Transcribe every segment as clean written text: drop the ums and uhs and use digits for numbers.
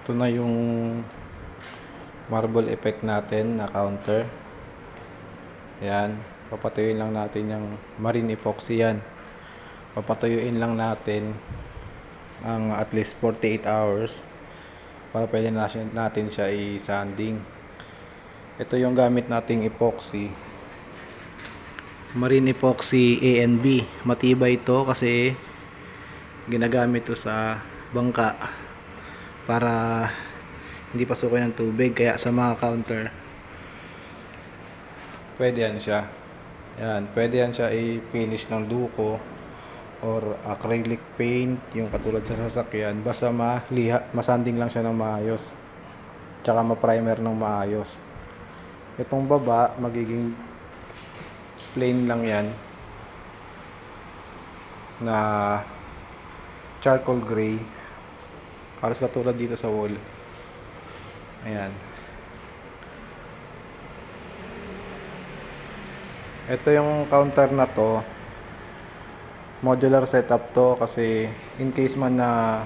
Ito na yung marble effect natin na counter. Ayan. Papatuyuin lang natin yung marine epoxy yan. Papatuyuin lang natin ang at least 48 hours para pwede natin siya i-sanding. Ito yung gamit nating epoxy. Marine epoxy A and B. Matibay ito kasi ginagamit ito sa bangka para hindi pasukin ng tubig, kaya sa mga counter pwede yan siya. Yan, pwede yan siya i-finish ng duko or acrylic paint, yung katulad sa sasakyan, basta masanding lang siya ng maayos, tsaka ma-primer ng maayos. Itong baba magiging plain lang yan na charcoal gray, halos katulad dito sa wall. Ayan. Ito yung counter na to, modular setup to, kasi in case man na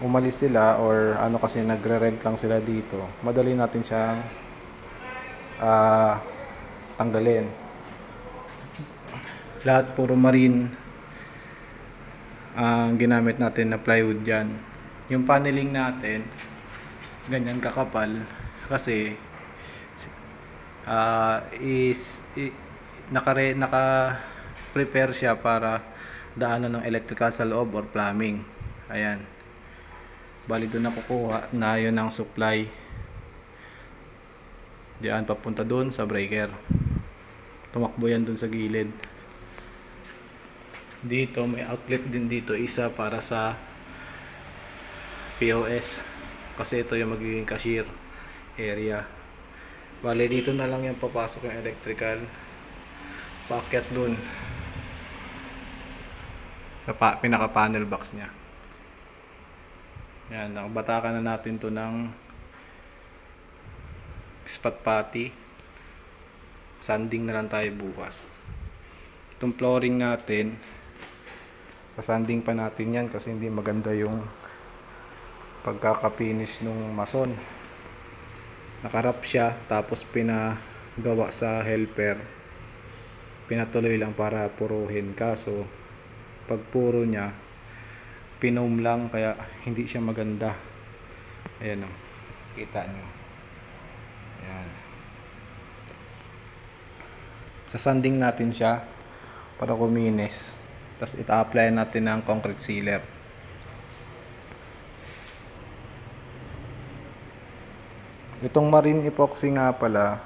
umalis sila or ano, kasi nagre-rent lang sila dito, madali natin siyang tanggalin. Lahat puro marine ang ginamit natin na plywood dyan. Yung paneling natin ganyan kakapal kasi naka-prepare siya para daanan ng electrical sa loob or plumbing. Ayan. Bali doon nakukuha na yun ang supply. Diyan papunta doon sa breaker. Tumakbo yan doon sa gilid. Dito may outlet din dito, isa para sa POS. Kasi ito yung magiging cashier area. Bale dito na lang yung papasok yung electrical, paakyat dun sa pinaka panel box nya. Yan, nakabatakan na natin to ng spot putty. Sanding na lang tayo bukas. Itong flooring natin, pasanding pa natin yan kasi hindi maganda yung pagkaka-finish nung mason. Nakarap siya tapos pinagawa sa helper, pinatuloy lang para puruhin, kaso pag puro niya pinom lang, kaya hindi siya maganda. Ayan o, kita nyo. Ayan. Sasanding natin siya para kuminis, tapos ita-apply natin ng concrete sealer. Itong marine epoxy nga pala,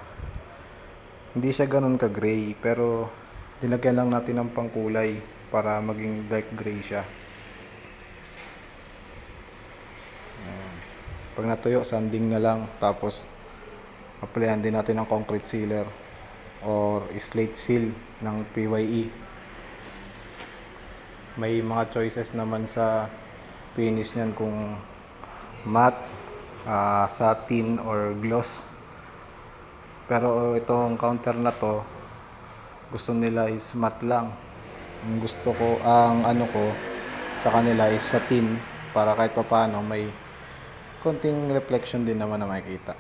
hindi siya ganun ka gray, pero dinagyan lang natin ng pangkulay para maging dark gray siya. Pag natuyo, sanding na lang, tapos applyan din natin ng concrete sealer or slate seal ng PYE. May mga choices naman sa finish niyan, kung matte, satin or gloss. Pero itong counter na to, gusto nila is matte lang. Ang gusto ko, ang ano ko sa kanila is satin, para kahit papaano may konting reflection din naman na makikita.